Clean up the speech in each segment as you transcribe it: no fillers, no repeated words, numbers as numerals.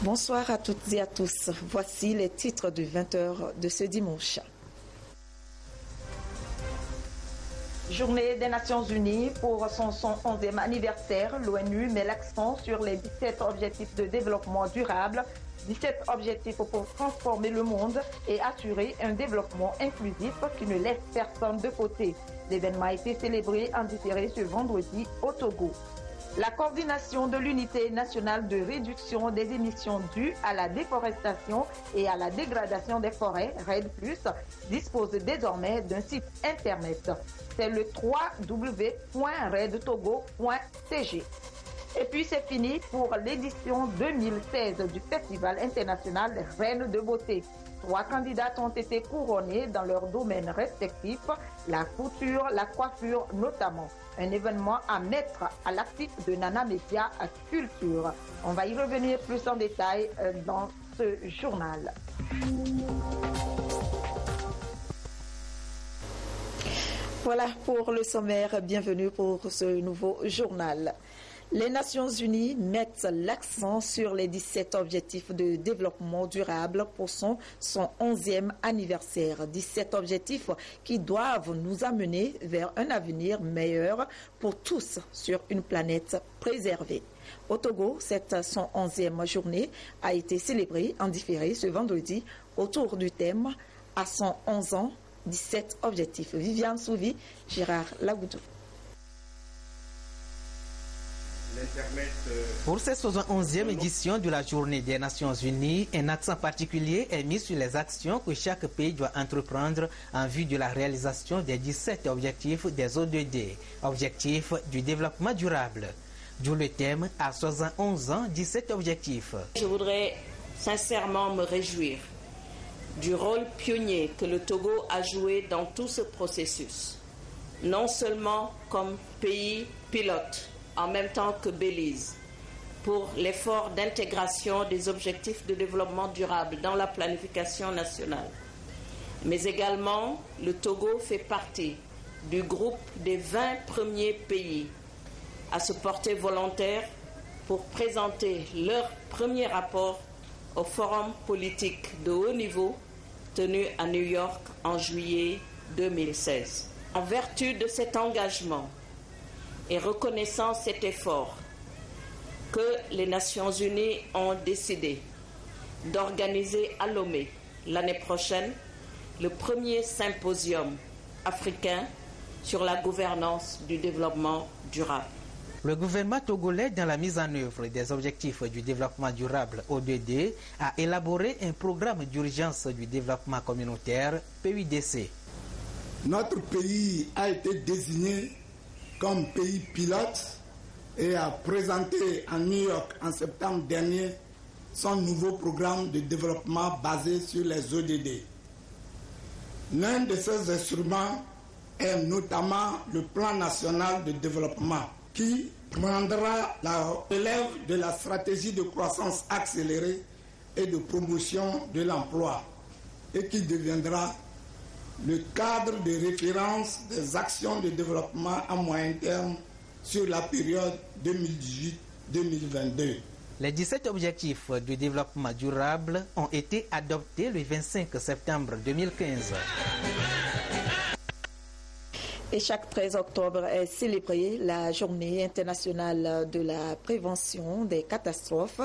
Bonsoir à toutes et à tous. Voici les titres du 20h de ce dimanche. Journée des Nations Unies pour son 111e anniversaire, l'ONU met l'accent sur les 17 objectifs de développement durable, 17 objectifs pour transformer le monde et assurer un développement inclusif qui ne laisse personne de côté. L'événement a été célébré en différé ce vendredi au Togo. La coordination de l'unité nationale de réduction des émissions dues à la déforestation et à la dégradation des forêts, RED+, dispose désormais d'un site internet. C'est le www.redtogo.cg. Et puis c'est fini pour l'édition 2016 du Festival international Reines de beauté. 3 candidates ont été couronnées dans leurs domaines respectifs, la couture, la coiffure notamment. Un événement à mettre à l'actif de Nana Média Culture. On va y revenir plus en détail dans ce journal. Voilà pour le sommaire. Bienvenue pour ce nouveau journal. Les Nations Unies mettent l'accent sur les 17 objectifs de développement durable pour son 111e anniversaire. 17 objectifs qui doivent nous amener vers un avenir meilleur pour tous sur une planète préservée. Au Togo, cette 111e journée a été célébrée en différé ce vendredi autour du thème « À 111 ans, 17 objectifs ». Viviane Souvi, Gérard Lagoudou. Pour cette 71e édition de la Journée des Nations Unies, un accent particulier est mis sur les actions que chaque pays doit entreprendre en vue de la réalisation des 17 objectifs des ODD, objectifs du développement durable. D'où le thème à 71 ans, 17 objectifs. Je voudrais sincèrement me réjouir du rôle pionnier que le Togo a joué dans tout ce processus, non seulement comme pays pilote, en même temps que Belize, pour l'effort d'intégration des objectifs de développement durable dans la planification nationale. Mais également, le Togo fait partie du groupe des 20 premiers pays à se porter volontaire pour présenter leur premier rapport au forum politique de haut niveau tenu à New York en juillet 2016. En vertu de cet engagement, et reconnaissant cet effort, que les Nations Unies ont décidé d'organiser à Lomé l'année prochaine le premier symposium africain sur la gouvernance du développement durable. Le gouvernement togolais, dans la mise en œuvre des objectifs du développement durable ODD, a élaboré un programme d'urgence du développement communautaire, PUDC. Notre pays a été désigné comme pays pilote et a présenté à New York en septembre dernier son nouveau programme de développement basé sur les ODD. L'un de ces instruments est notamment le plan national de développement qui prendra la relève de la stratégie de croissance accélérée et de promotion de l'emploi et qui deviendra le cadre de référence des actions de développement à moyen terme sur la période 2018-2022. Les 17 objectifs de développement durable ont été adoptés le 25 septembre 2015. Et chaque 13 octobre est célébrée la Journée internationale de la prévention des catastrophes.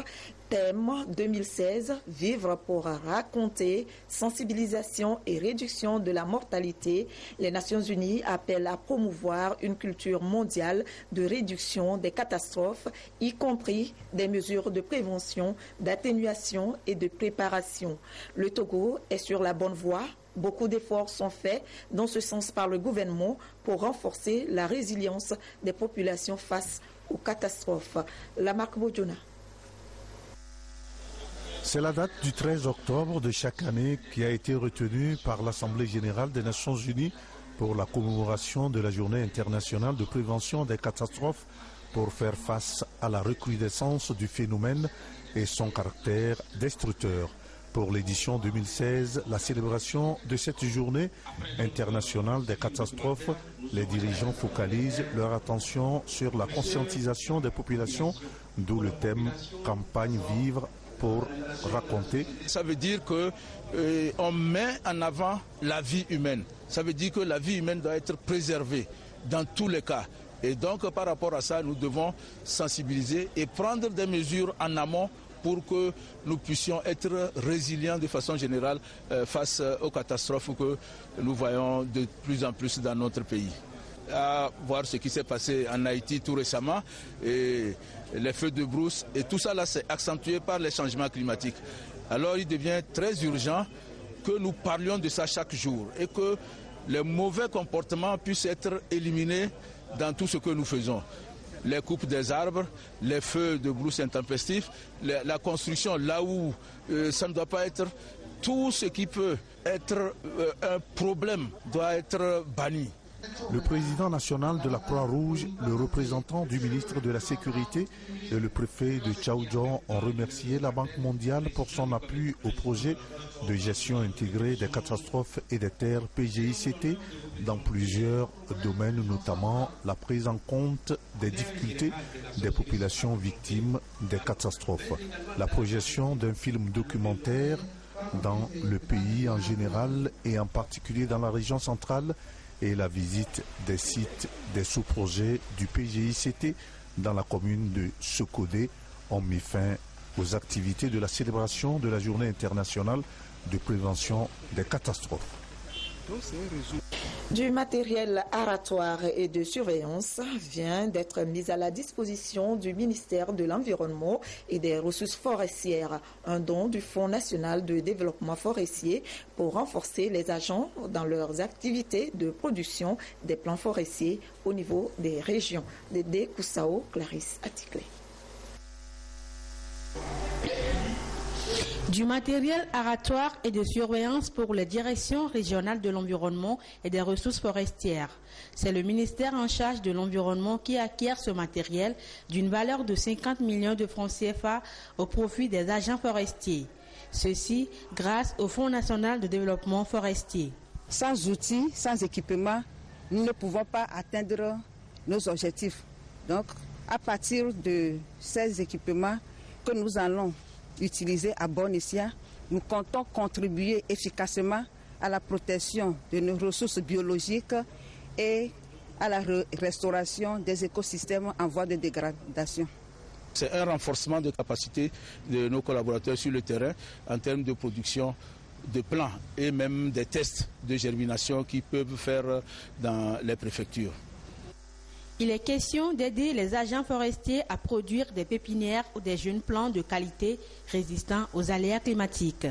Thème 2016, vivre pour raconter, sensibilisation et réduction de la mortalité. Les Nations Unies appellent à promouvoir une culture mondiale de réduction des catastrophes, y compris des mesures de prévention, d'atténuation et de préparation. Le Togo est sur la bonne voie. Beaucoup d'efforts sont faits dans ce sens par le gouvernement pour renforcer la résilience des populations face aux catastrophes. Lamarck Bodjona. C'est la date du 13 octobre de chaque année qui a été retenue par l'Assemblée générale des Nations Unies pour la commémoration de la Journée internationale de prévention des catastrophes pour faire face à la recrudescence du phénomène et son caractère destructeur. Pour l'édition 2016, la célébration de cette journée internationale des catastrophes, les dirigeants focalisent leur attention sur la conscientisation des populations, d'où le thème « Campagne vivre pour raconter. Ça veut dire qu'on met en avant la vie humaine. Ça veut dire que la vie humaine doit être préservée dans tous les cas. Et donc par rapport à ça, nous devons sensibiliser et prendre des mesures en amont pour que nous puissions être résilients de façon générale face aux catastrophes que nous voyons de plus en plus dans notre pays. À voir ce qui s'est passé en Haïti tout récemment, et les feux de brousse, et tout ça là c'est accentué par les changements climatiques. Alors il devient très urgent que nous parlions de ça chaque jour et que les mauvais comportements puissent être éliminés dans tout ce que nous faisons. Les coupes des arbres, les feux de brousse intempestifs, la construction là où ça ne doit pas être, tout ce qui peut être un problème doit être banni. Le président national de la Croix-Rouge, le représentant du ministre de la Sécurité et le préfet de Tchaoudjon ont remercié la Banque mondiale pour son appui au projet de gestion intégrée des catastrophes et des terres PGICT dans plusieurs domaines, notamment la prise en compte des difficultés des populations victimes des catastrophes, la projection d'un film documentaire dans le pays en général et en particulier dans la région centrale, et la visite des sites des sous-projets du PGICT dans la commune de Sokodé ont mis fin aux activités de la célébration de la Journée internationale de prévention des catastrophes. Du matériel aratoire et de surveillance vient d'être mis à la disposition du ministère de l'Environnement et des Ressources forestières, un don du Fonds national de développement forestier pour renforcer les agents dans leurs activités de production des plans forestiers au niveau des régions. Dédé Koussao, Clarisse Aticlé. Du matériel aratoire et de surveillance pour les directions régionales de l'environnement et des ressources forestières. C'est le ministère en charge de l'environnement qui acquiert ce matériel d'une valeur de 50 millions de francs CFA au profit des agents forestiers. Ceci grâce au Fonds national de développement forestier. Sans outils, sans équipement, nous ne pouvons pas atteindre nos objectifs. Donc, à partir de ces équipements que nous allons utilisés à bon escient, nous comptons contribuer efficacement à la protection de nos ressources biologiques et à la restauration des écosystèmes en voie de dégradation. C'est un renforcement de capacité de nos collaborateurs sur le terrain en termes de production de plants et même des tests de germination qu'ils peuvent faire dans les préfectures. Il est question d'aider les agents forestiers à produire des pépinières ou des jeunes plants de qualité résistants aux aléas climatiques.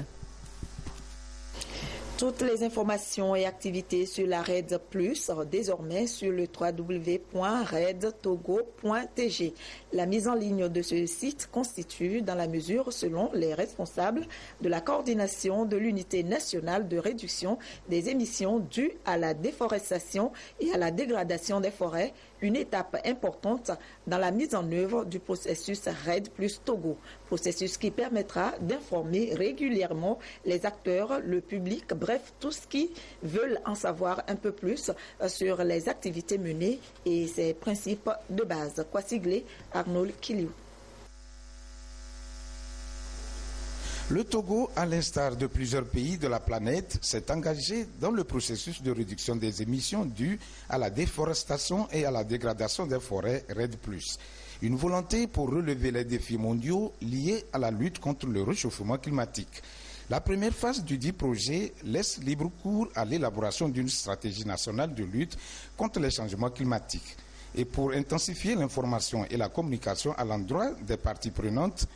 Toutes les informations et activités sur la RED+, désormais sur le www.redtogo.tg. La mise en ligne de ce site constitue, dans la mesure selon les responsables de la coordination de l'unité nationale de réduction des émissions dues à la déforestation et à la dégradation des forêts, une étape importante dans la mise en œuvre du processus RED+ Togo, processus qui permettra d'informer régulièrement les acteurs, le public, bref, tous qui veulent en savoir un peu plus sur les activités menées et ses principes de base. Quoi sigler, Arnold Kiliou. Le Togo, à l'instar de plusieurs pays de la planète, s'est engagé dans le processus de réduction des émissions dues à la déforestation et à la dégradation des forêts RED+. Une volonté pour relever les défis mondiaux liés à la lutte contre le réchauffement climatique. La première phase du dit projet laisse libre cours à l'élaboration d'une stratégie nationale de lutte contre les changements climatiques. Et pour intensifier l'information et la communication à l'endroit des parties prenantes,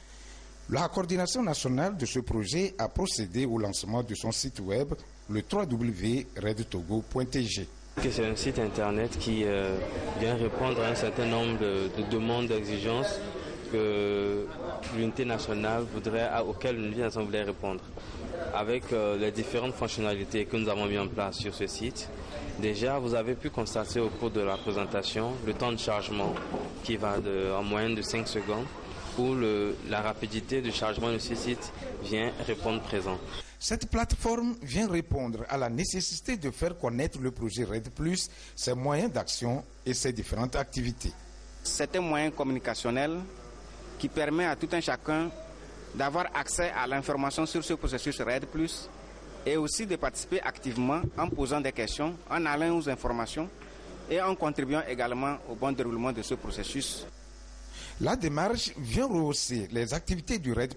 la coordination nationale de ce projet a procédé au lancement de son site web, le www.redtogo.tg. C'est un site internet qui vient répondre à un certain nombre de demandes, d'exigences que l'unité nationale auxquelles l'unité nationale voulait répondre. Avec les différentes fonctionnalités que nous avons mis en place sur ce site, déjà vous avez pu constater au cours de la présentation le temps de chargement qui va en moyenne de 5 secondes, où la rapidité de chargement de ce site vient répondre présent. Cette plateforme vient répondre à la nécessité de faire connaître le projet RED+, ses moyens d'action et ses différentes activités. C'est un moyen communicationnel qui permet à tout un chacun d'avoir accès à l'information sur ce processus RED+, et aussi de participer activement en posant des questions, en allant aux informations et en contribuant également au bon déroulement de ce processus. La démarche vient rehausser les activités du RED+,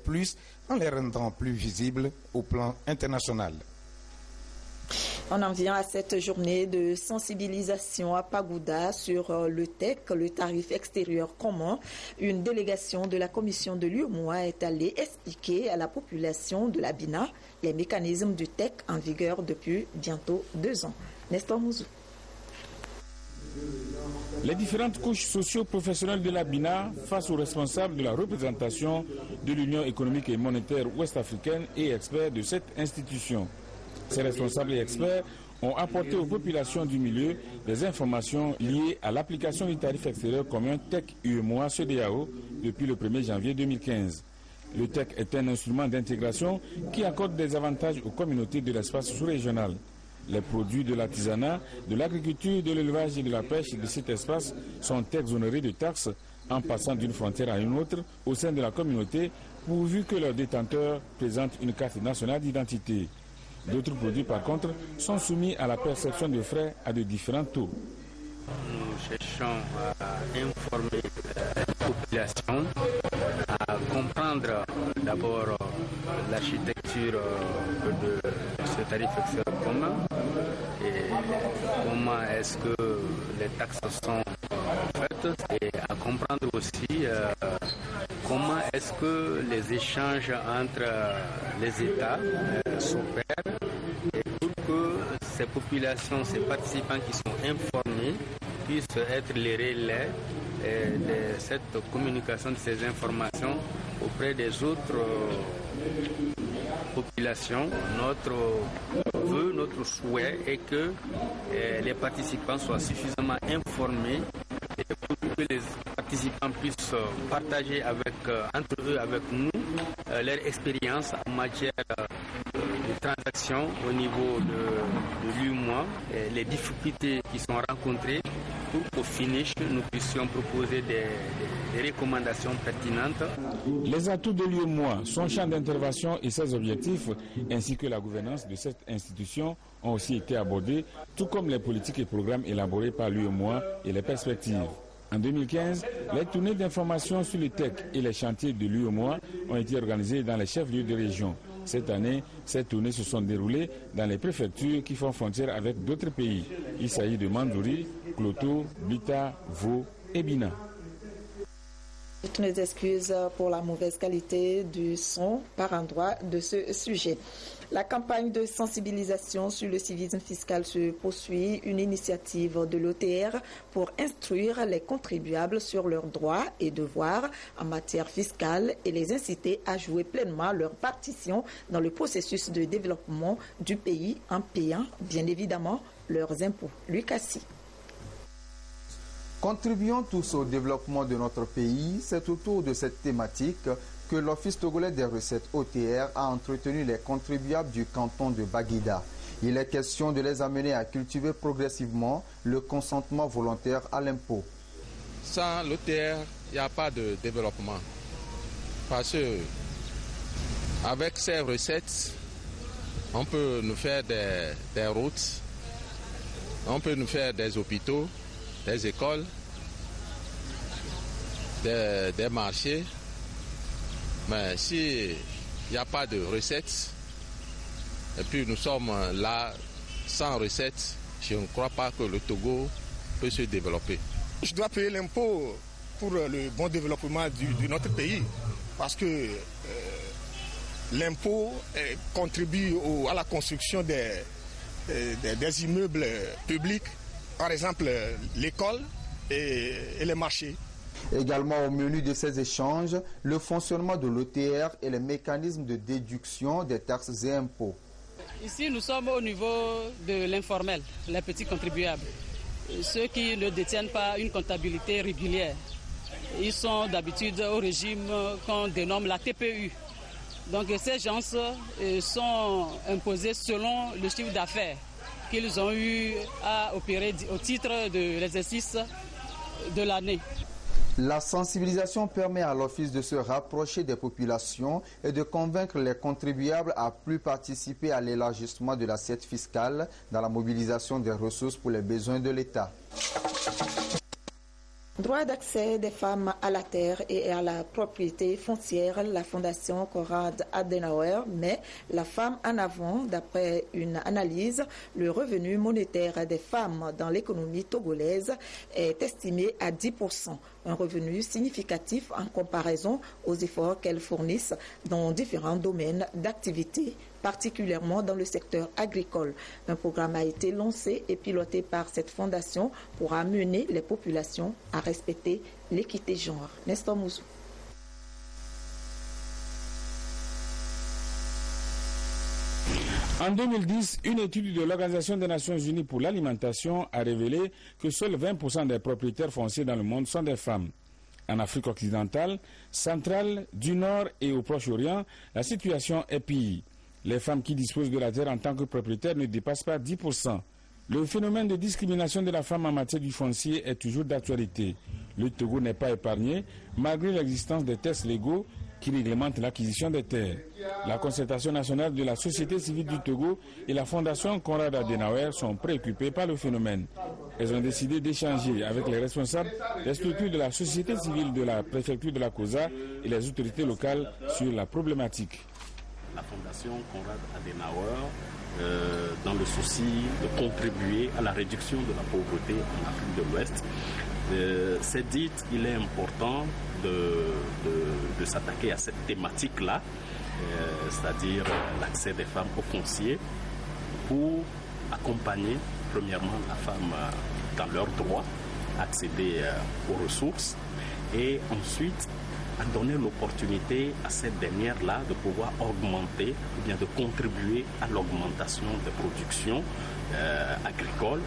en les rendant plus visibles au plan international. On en vient à cette journée de sensibilisation à Pagoуда sur le TEC, le tarif extérieur commun. Une délégation de la commission de l'UEMOA est allée expliquer à la population de la BINA les mécanismes du TEC en vigueur depuis bientôt 2 ans. Nestor Mouzou. Les différentes couches socio-professionnelles de la BINA face aux responsables de la représentation de l'Union économique et monétaire ouest-africaine et experts de cette institution. Ces responsables et experts ont apporté aux populations du milieu des informations liées à l'application du tarif extérieur commun TEC UEMOA CEDEAO depuis le 1er janvier 2015. Le TEC est un instrument d'intégration qui accorde des avantages aux communautés de l'espace sous-régional. Les produits de l'artisanat, de l'agriculture, de l'élevage et de la pêche de cet espace sont exonérés de taxes en passant d'une frontière à une autre au sein de la communauté pourvu que leurs détenteurs présentent une carte nationale d'identité. D'autres produits, par contre, sont soumis à la perception de frais à de différents taux. Nous cherchons à informer la population, à comprendre d'abord l'architecture de ce tarif extérieur commun et comment est-ce que les taxes sont faites et à comprendre aussi comment est-ce que les échanges entre les États s'opèrent et pour que ces populations, ces participants qui sont informés puissent être les relais de cette communication de ces informations auprès des autres populations. Notre vœu, notre souhait est que les participants soient suffisamment informés et pour que les participants puissent partager entre eux, avec nous, leur expérience en matière de transactions au niveau de l'UEMOA, les difficultés qui sont rencontrées pour qu'au finish, nous puissions proposer des recommandations pertinentes. Les atouts de l'UEMOA, son champ d'intervention et ses objectifs, ainsi que la gouvernance de cette institution, ont aussi été abordés, tout comme les politiques et programmes élaborés par l'UEMOA et les perspectives. En 2015, les tournées d'information sur le TEC et les chantiers de l'UEMOA ont été organisées dans les chefs-lieux de région. Cette année, ces tournées se sont déroulées dans les préfectures qui font frontière avec d'autres pays. Il s'agit de Mandouri, Kloto, Bita, Vo et Bina. Toutes mes excuses pour la mauvaise qualité du son par endroit de ce sujet. La campagne de sensibilisation sur le civisme fiscal se poursuit, une initiative de l'OTR pour instruire les contribuables sur leurs droits et devoirs en matière fiscale et les inciter à jouer pleinement leur partition dans le processus de développement du pays en payant bien évidemment leurs impôts. Lucas Sy. Contribuons tous au développement de notre pays. C'est autour de cette thématique que l'Office togolais des recettes OTR a entretenu les contribuables du canton de Baguida. Il est question de les amener à cultiver progressivement le consentement volontaire à l'impôt. Sans l'OTR, il n'y a pas de développement. Parce que avec ces recettes, on peut nous faire des routes, on peut nous faire des hôpitaux, des écoles, des marchés. Mais s'il n'y a pas de recettes, et puis nous sommes là sans recettes, je ne crois pas que le Togo peut se développer. Je dois payer l'impôt pour le bon développement de notre pays, parce que l'impôt contribue à la construction des immeubles publics, par exemple l'école et les marchés. Également au menu de ces échanges, le fonctionnement de l'OTR et les mécanismes de déduction des taxes et impôts. Ici, nous sommes au niveau de l'informel, les petits contribuables. Ceux qui ne détiennent pas une comptabilité régulière. Ils sont d'habitude au régime qu'on dénomme la TPU. Donc ces gens sont imposés selon le chiffre d'affaires qu'ils ont eu à opérer au titre de l'exercice de l'année. La sensibilisation permet à l'Office de se rapprocher des populations et de convaincre les contribuables à plus participer à l'élargissement de l'assiette fiscale dans la mobilisation des ressources pour les besoins de l'État. Droit d'accès des femmes à la terre et à la propriété foncière, la Fondation Konrad Adenauer met la femme en avant. D'après une analyse, le revenu monétaire des femmes dans l'économie togolaise est estimé à 10%, un revenu significatif en comparaison aux efforts qu'elles fournissent dans différents domaines d'activité, particulièrement dans le secteur agricole. Un programme a été lancé et piloté par cette fondation pour amener les populations à respecter l'équité genre. Nestor Mouzou. En 2010, une étude de l'Organisation des Nations Unies pour l'alimentation a révélé que seuls 20% des propriétaires fonciers dans le monde sont des femmes. En Afrique occidentale, centrale, du Nord et au Proche-Orient, la situation est pire. Les femmes qui disposent de la terre en tant que propriétaires ne dépassent pas 10%. Le phénomène de discrimination de la femme en matière du foncier est toujours d'actualité. Le Togo n'est pas épargné, malgré l'existence des tests légaux qui réglementent l'acquisition des terres. La concertation nationale de la société civile du Togo et la fondation Konrad Adenauer sont préoccupées par le phénomène. Elles ont décidé d'échanger avec les responsables des structures de la société civile de la préfecture de la Kosa et les autorités locales sur la problématique. La fondation Konrad Adenauer, dans le souci de contribuer à la réduction de la pauvreté en Afrique de l'Ouest, s'est dit qu'il est important de s'attaquer à cette thématique-là, c'est-à-dire l'accès des femmes au foncier, pour accompagner premièrement la femme dans leurs droits, accéder aux ressources, et ensuite à donner l'opportunité à cette dernière-là de pouvoir augmenter ou bien de contribuer à l'augmentation des productions agricoles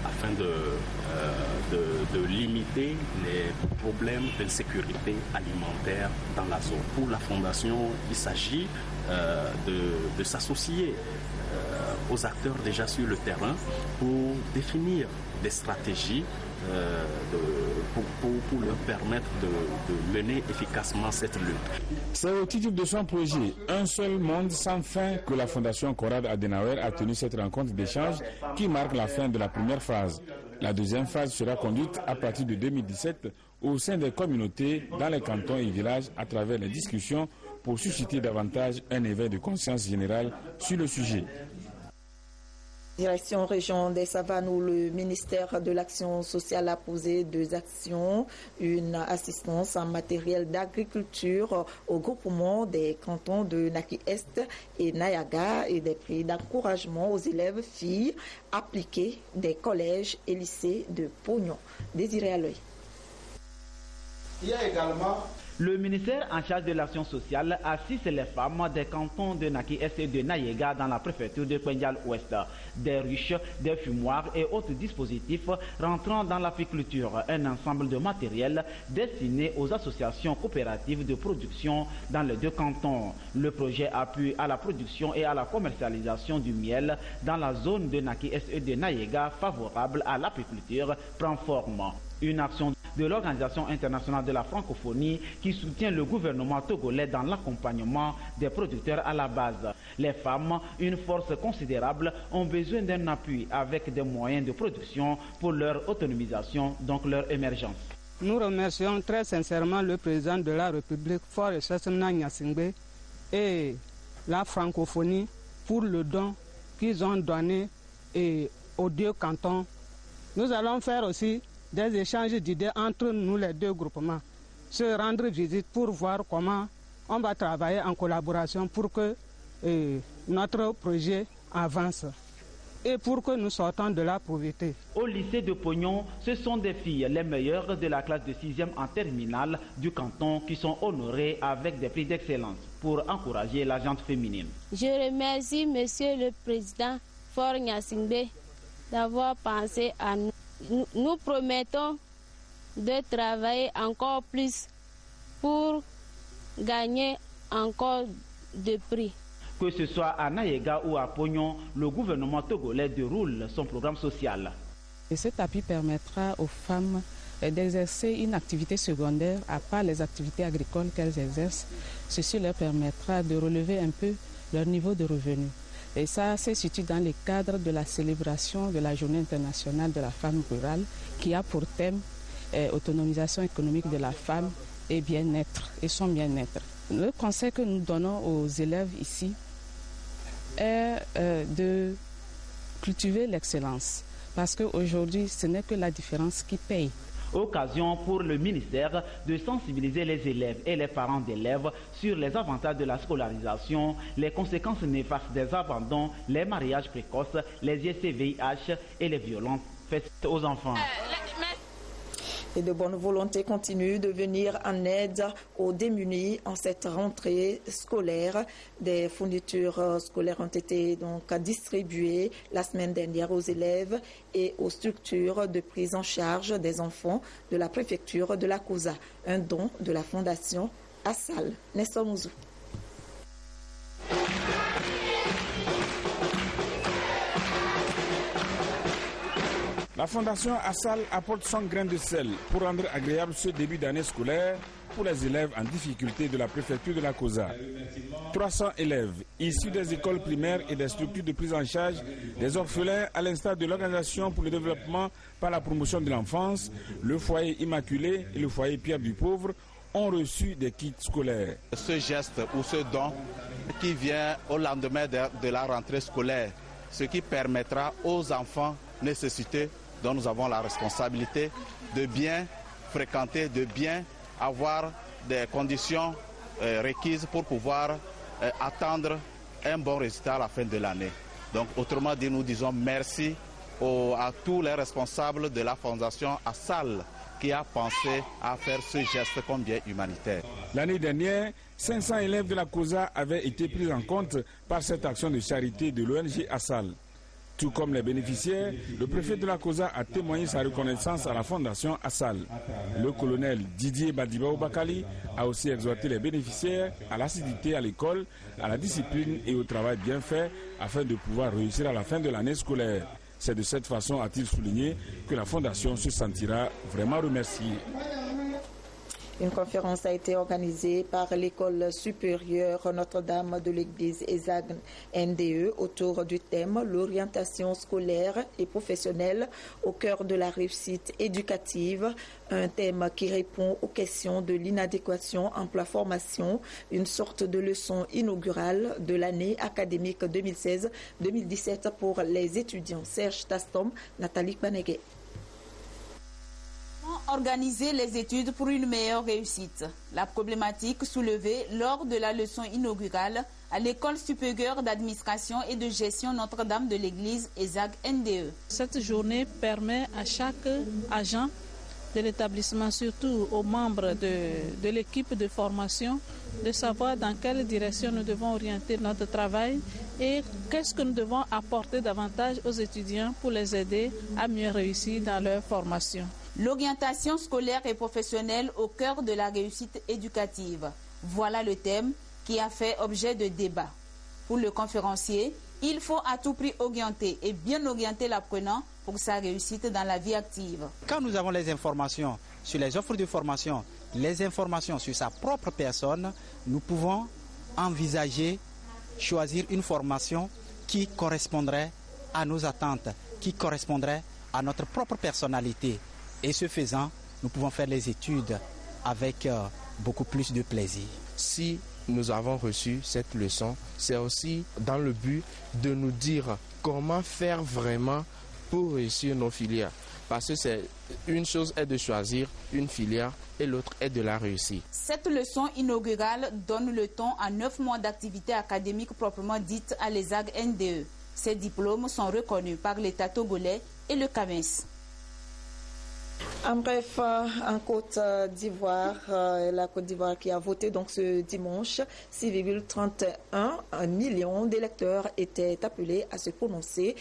afin de limiter les problèmes d'insécurité alimentaire dans la zone. Pour la Fondation, il s'agit de s'associer aux acteurs déjà sur le terrain pour définir des stratégies pour leur permettre de mener efficacement cette lutte. C'est au titre de son projet Un seul monde sans fin que la Fondation Konrad Adenauer a tenu cette rencontre d'échange qui marque la fin de la première phase. La deuxième phase sera conduite à partir de 2017 au sein des communautés, dans les cantons et villages, à travers les discussions pour susciter davantage un éveil de conscience générale sur le sujet. Direction région des Savanes où le ministère de l'Action sociale a posé 2 actions, une assistance en matériel d'agriculture au groupement des cantons de Naki-Est et Nayaga et des prix d'encouragement aux élèves filles appliqués des collèges et lycées de Pognon. Désiré à l'œil. Il y a également le ministère en charge de l'action sociale assiste les femmes des cantons de Naki-Est et de Nayega dans la préfecture de Kwendial-Ouest. Des ruches, des fumoirs et autres dispositifs rentrant dans l'apiculture, un ensemble de matériel destiné aux associations coopératives de production dans les 2 cantons. Le projet appuie à la production et à la commercialisation du miel dans la zone de Naki-Est et de Nayega favorable à l'apiculture prend forme. Une action de l'Organisation internationale de la francophonie qui soutient le gouvernement togolais dans l'accompagnement des producteurs à la base. Les femmes, une force considérable, ont besoin d'un appui avec des moyens de production pour leur autonomisation, donc leur émergence. Nous remercions très sincèrement le président de la République, Faure Essassena Gnassingbé, et la francophonie pour le don qu'ils ont donné aux 2 cantons. Nous allons faire aussi des échanges d'idées entre nous les 2 groupements, se rendre visite pour voir comment on va travailler en collaboration pour que notre projet avance et pour que nous sortons de la pauvreté. Au lycée de Pognon, ce sont des filles, les meilleures de la classe de 6e en terminale du canton qui sont honorées avec des prix d'excellence pour encourager la gente féminine. Je remercie Monsieur le Président Faure Gnassingbé d'avoir pensé à nous. Nous promettons de travailler encore plus pour gagner encore de prix. Que ce soit à Nayega ou à Pognon, le gouvernement togolais déroule son programme social. Et cet appui permettra aux femmes d'exercer une activité secondaire à part les activités agricoles qu'elles exercent. Ceci leur permettra de relever un peu leur niveau de revenus. Et ça se situe dans le cadre de la célébration de la Journée internationale de la femme rurale qui a pour thème autonomisation économique de la femme et bien-être et son bien-être. Le conseil que nous donnons aux élèves ici est de cultiver l'excellence parce qu'aujourd'hui ce n'est que la différence qui paye. Occasion pour le ministère de sensibiliser les élèves et les parents d'élèves sur les avantages de la scolarisation, les conséquences néfastes des abandons, les mariages précoces, les IST-VIH et les violences faites aux enfants. Et de bonne volonté continue de venir en aide aux démunis en cette rentrée scolaire. Des fournitures scolaires ont été donc distribuées la semaine dernière aux élèves et aux structures de prise en charge des enfants de la préfecture de la COSA. Un don de la fondation Assal. Nestor Mouzou. La Fondation Assal apporte son grain de sel pour rendre agréable ce début d'année scolaire pour les élèves en difficulté de la préfecture de la COSA. 300 élèves issus des écoles primaires et des structures de prise en charge des orphelins, à l'instar de l'Organisation pour le développement par la promotion de l'enfance, le foyer Immaculé et le foyer Pierre du Pauvre, ont reçu des kits scolaires. Ce geste ou ce don qui vient au lendemain de la rentrée scolaire, ce qui permettra aux enfants nécessités dont nous avons la responsabilité de bien fréquenter, de bien avoir des conditions requises pour pouvoir attendre un bon résultat à la fin de l'année. Donc autrement dit, nous disons merci à tous les responsables de la Fondation Assal qui a pensé à faire ce geste combien humanitaire. L'année dernière, 500 élèves de la COSA avaient été pris en compte par cette action de charité de l'ONG Assal. Tout comme les bénéficiaires, le préfet de la COSA a témoigné sa reconnaissance à la Fondation Assal. Le colonel Didier Badibao Bakali a aussi exhorté les bénéficiaires à l'assiduité à l'école, à la discipline et au travail bien fait afin de pouvoir réussir à la fin de l'année scolaire. C'est de cette façon, a-t-il souligné, que la Fondation se sentira vraiment remerciée. Une conférence a été organisée par l'école supérieure Notre-Dame de l'église ESAG NDE autour du thème l'orientation scolaire et professionnelle au cœur de la réussite éducative, un thème qui répond aux questions de l'inadéquation emploi-formation, une sorte de leçon inaugurale de l'année académique 2016-2017 pour les étudiants. Serge Tastom, Nathalie Baneguet. Organiser les études pour une meilleure réussite. La problématique soulevée lors de la leçon inaugurale à l'école supérieure d'administration et de gestion Notre-Dame de l'église ESAG NDE. Cette journée permet à chaque agent de l'établissement, surtout aux membres de l'équipe de formation, de savoir dans quelle direction nous devons orienter notre travail et qu'est-ce que nous devons apporter davantage aux étudiants pour les aider à mieux réussir dans leur formation. L'orientation scolaire et professionnelle au cœur de la réussite éducative. Voilà le thème qui a fait objet de débat. Pour le conférencier, il faut à tout prix orienter et bien orienter l'apprenant pour sa réussite dans la vie active. Quand nous avons les informations sur les offres de formation, les informations sur sa propre personne, nous pouvons envisager, choisir une formation qui correspondrait à nos attentes, qui correspondrait à notre propre personnalité. Et ce faisant, nous pouvons faire les études avec beaucoup plus de plaisir. Si nous avons reçu cette leçon, c'est aussi dans le but de nous dire comment faire vraiment pour réussir nos filières. Parce que c'est une chose est de choisir une filière et l'autre est de la réussir. Cette leçon inaugurale donne le ton à 9 mois d'activité académique proprement dite à l'ESAG NDE. Ces diplômes sont reconnus par l'État togolais et le CAMES. En bref, en Côte d'Ivoire, la Côte d'Ivoire qui a voté donc ce dimanche, 6,31 millions d'électeurs étaient appelés à se prononcer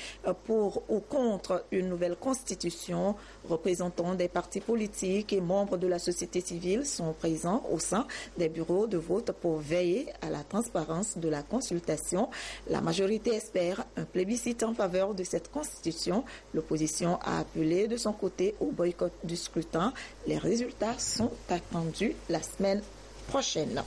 pour ou contre une nouvelle constitution. Représentants des partis politiques et membres de la société civile sont présents au sein des bureaux de vote pour veiller à la transparence de la consultation. La majorité espère un plébiscite en faveur de cette constitution. L'opposition a appelé de son côté au boycott du scrutin. Les résultats sont attendus la semaine prochaine.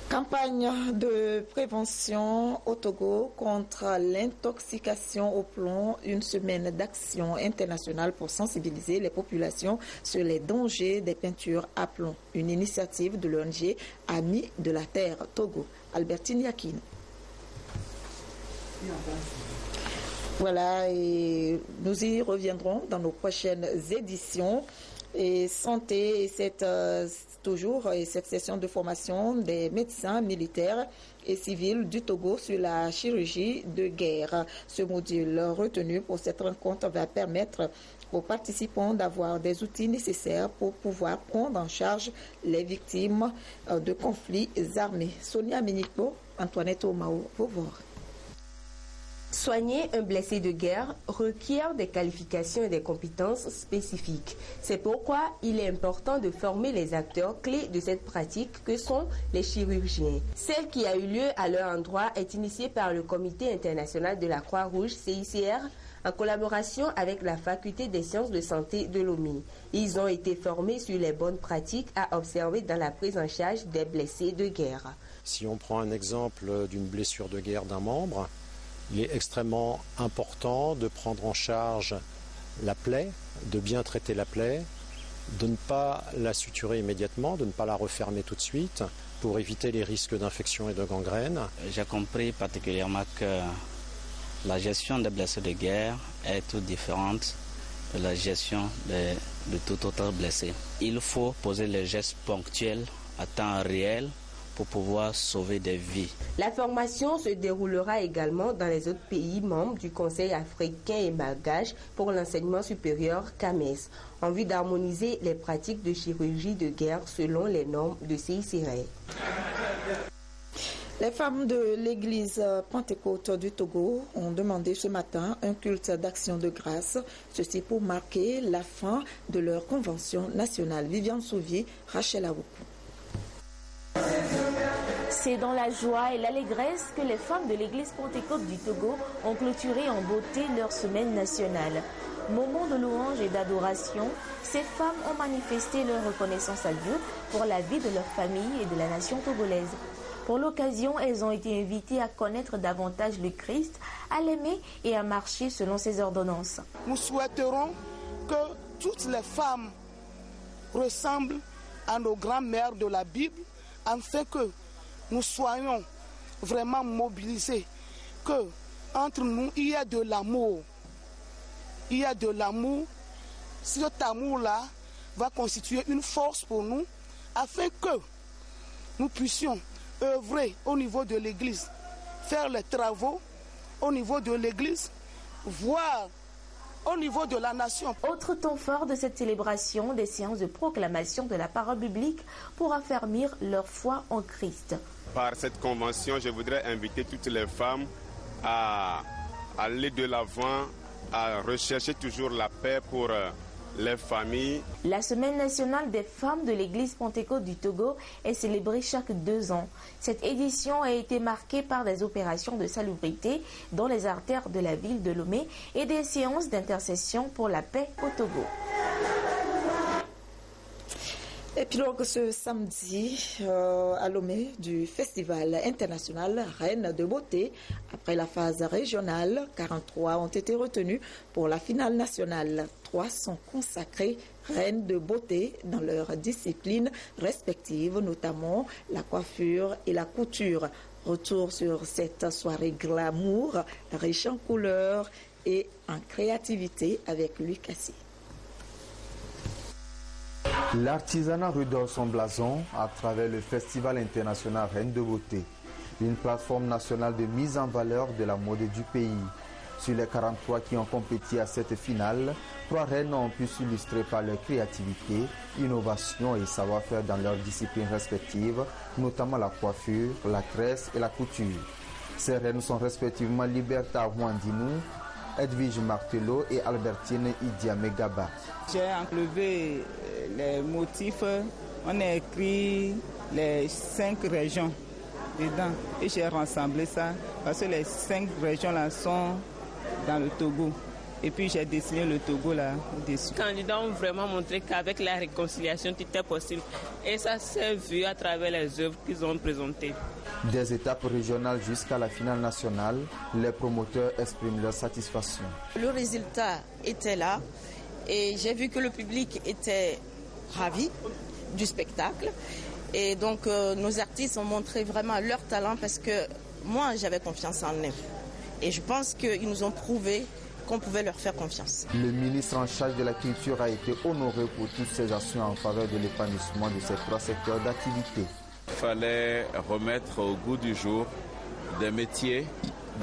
Campagne de prévention au Togo contre l'intoxication au plomb, une semaine d'action internationale pour sensibiliser les populations sur les dangers des peintures à plomb. Une initiative de l'ONG Amis de la Terre Togo. Albertine Yakine. Voilà, et nous y reviendrons dans nos prochaines éditions. Et santé, et cette session de formation des médecins militaires et civils du Togo sur la chirurgie de guerre. Ce module retenu pour cette rencontre va permettre aux participants d'avoir des outils nécessaires pour pouvoir prendre en charge les victimes de conflits armés. Sonia Minipo, Antoinette Omao, Vauvor. Soigner un blessé de guerre requiert des qualifications et des compétences spécifiques. C'est pourquoi il est important de former les acteurs clés de cette pratique que sont les chirurgiens. Celle qui a eu lieu à leur endroit est initiée par le Comité international de la Croix-Rouge, CICR, en collaboration avec la Faculté des sciences de santé de Lomé. Ils ont été formés sur les bonnes pratiques à observer dans la prise en charge des blessés de guerre. Si on prend un exemple d'une blessure de guerre d'un membre, il est extrêmement important de prendre en charge la plaie, de bien traiter la plaie, de ne pas la suturer immédiatement, de ne pas la refermer tout de suite pour éviter les risques d'infection et de gangrène. J'ai compris particulièrement que la gestion des blessés de guerre est toute différente de la gestion de tout autre blessé. Il faut poser les gestes ponctuels à temps réel pour pouvoir sauver des vies. La formation se déroulera également dans les autres pays membres du Conseil africain et malgache pour l'enseignement supérieur CAMES, en vue d'harmoniser les pratiques de chirurgie de guerre selon les normes de CICR. Les femmes de l'église Pentecôte du Togo ont demandé ce matin un culte d'action de grâce, ceci pour marquer la fin de leur convention nationale. Viviane Souvier, Rachel Awoukou. C'est dans la joie et l'allégresse que les femmes de l'église Pentecôte du Togo ont clôturé en beauté leur semaine nationale. Moment de louange et d'adoration, ces femmes ont manifesté leur reconnaissance à Dieu pour la vie de leur famille et de la nation togolaise. Pour l'occasion, elles ont été invitées à connaître davantage le Christ, à l'aimer et à marcher selon ses ordonnances. Nous souhaiterons que toutes les femmes ressemblent à nos grands-mères de la Bible, afin que nous soyons vraiment mobilisés, que entre nous il y a de l'amour. Il y a de l'amour. Cet amour-là va constituer une force pour nous, afin que nous puissions œuvrer au niveau de l'Église, faire les travaux au niveau de l'Église, voire au niveau de la nation. Autre temps fort de cette célébration, des séances de proclamation de la parole biblique pour affermir leur foi en Christ. Par cette convention, je voudrais inviter toutes les femmes à aller de l'avant, à rechercher toujours la paix pour les familles. La Semaine nationale des femmes de l'église Pentecôte du Togo est célébrée chaque 2 ans. Cette édition a été marquée par des opérations de salubrité dans les artères de la ville de Lomé et des séances d'intercession pour la paix au Togo. Épilogue ce samedi à Lomé du Festival international Reines de beauté. Après la phase régionale, 43 ont été retenus pour la finale nationale. 3 sont consacrées Reines de beauté dans leurs disciplines respectives, notamment la coiffure et la couture. Retour sur cette soirée glamour, riche en couleurs et en créativité avec Lucas. L'artisanat redore son blason à travers le Festival international Reines de beauté, une plateforme nationale de mise en valeur de la mode du pays. Sur les 43 qui ont compétit à cette finale, 3 reines ont pu s'illustrer par leur créativité, innovation et savoir-faire dans leurs disciplines respectives, notamment la coiffure, la tresse et la couture. Ces reines sont respectivement Liberta Wandinou, Edwige Martelot et Albertine Idiame Gaba. J'ai enlevé les motifs, on a écrit les 5 régions dedans et j'ai rassemblé ça parce que les 5 régions là sont dans le Togo et puis j'ai dessiné le Togo là-dessus. Les candidats ont vraiment montré qu'avec la réconciliation, tout est possible. Et ça s'est vu à travers les œuvres qu'ils ont présentées. Des étapes régionales jusqu'à la finale nationale, les promoteurs expriment leur satisfaction. Le résultat était là et j'ai vu que le public était ravi du spectacle. Et donc nos artistes ont montré vraiment leur talent parce que moi j'avais confiance en eux. Et je pense qu'ils nous ont prouvé qu'on pouvait leur faire confiance. Le ministre en charge de la culture a été honoré pour toutes ses actions en faveur de l'épanouissement de ces 3 secteurs d'activité. Il fallait remettre au goût du jour des métiers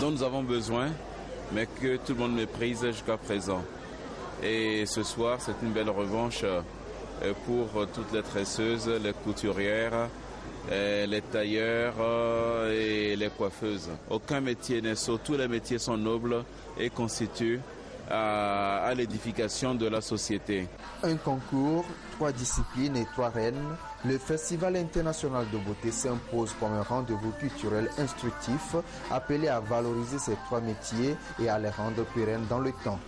dont nous avons besoin, mais que tout le monde méprise jusqu'à présent. Et ce soir, c'est une belle revanche pour toutes les tresseuses, les couturières, les tailleurs et les coiffeuses. Aucun métier n'est sot, tous les métiers sont nobles et constituent à l'édification de la société. Un concours, 3 disciplines et 3 reines, le Festival international de beauté s'impose comme un rendez-vous culturel instructif appelé à valoriser ces 3 métiers et à les rendre pérennes dans le temps.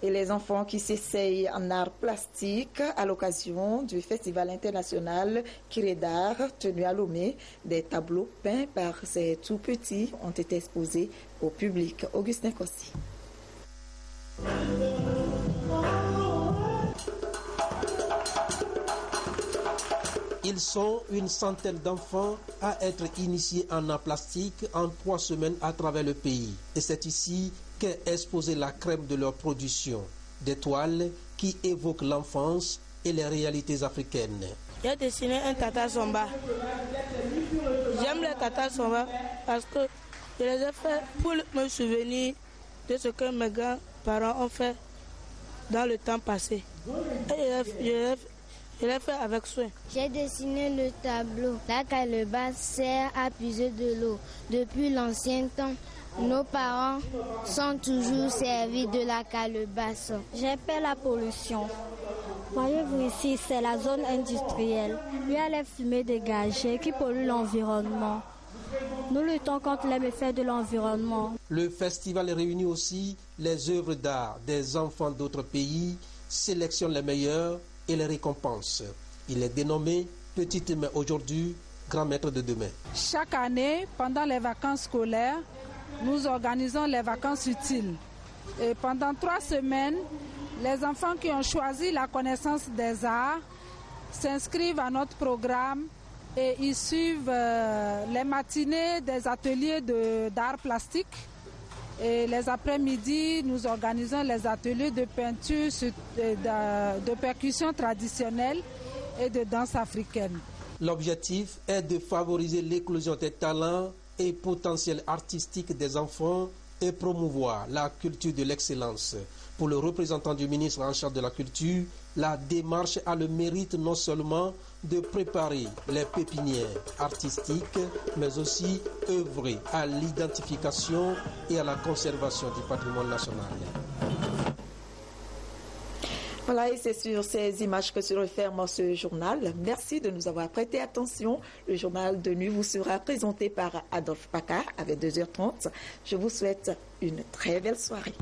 Et les enfants qui s'essayent en art plastique à l'occasion du Festival international Kiredar tenu à Lomé, des tableaux peints par ces tout-petits ont été exposés au public. Augustin Kossi. Ils sont une centaine d'enfants à être initiés en art plastique en 3 semaines à travers le pays. Et c'est ici qu'est exposée la crème de leur production, des toiles qui évoquent l'enfance et les réalités africaines. J'ai dessiné un Tata Somba. J'aime les Tata Somba parce que je les ai fait pour me souvenir de ce que mes grands-parents ont fait dans le temps passé. Et je l'ai fait avec soin. J'ai dessiné le tableau. La calebasse sert à puiser de l'eau. Depuis l'ancien temps, nos parents sont toujours servis de la calebasse. J'ai peur la pollution. Voyez-vous ici, c'est la zone industrielle. Il y a les fumées dégagées qui polluent l'environnement. Nous luttons contre les méfaits de l'environnement. Le festival réunit aussi les œuvres d'art des enfants d'autres pays, sélectionne les meilleurs et les récompenses. Il est dénommé Petite Main aujourd'hui, grand maître de demain. Chaque année, pendant les vacances scolaires, nous organisons les vacances utiles. Et pendant 3 semaines, les enfants qui ont choisi la connaissance des arts s'inscrivent à notre programme et ils suivent les matinées des ateliers d'art plastique. Et les après-midi, nous organisons les ateliers de peinture, de percussion traditionnelle et de danse africaine. L'objectif est de favoriser l'éclosion des talents et potentiels artistiques des enfants et promouvoir la culture de l'excellence. Pour le représentant du ministre en charge de la culture, la démarche a le mérite non seulement de préparer les pépinières artistiques, mais aussi œuvrer à l'identification et à la conservation du patrimoine national. Voilà, et c'est sur ces images que se referme ce journal. Merci de nous avoir prêté attention. Le journal de nuit vous sera présenté par Adolphe Paca avec 2h30. Je vous souhaite une très belle soirée.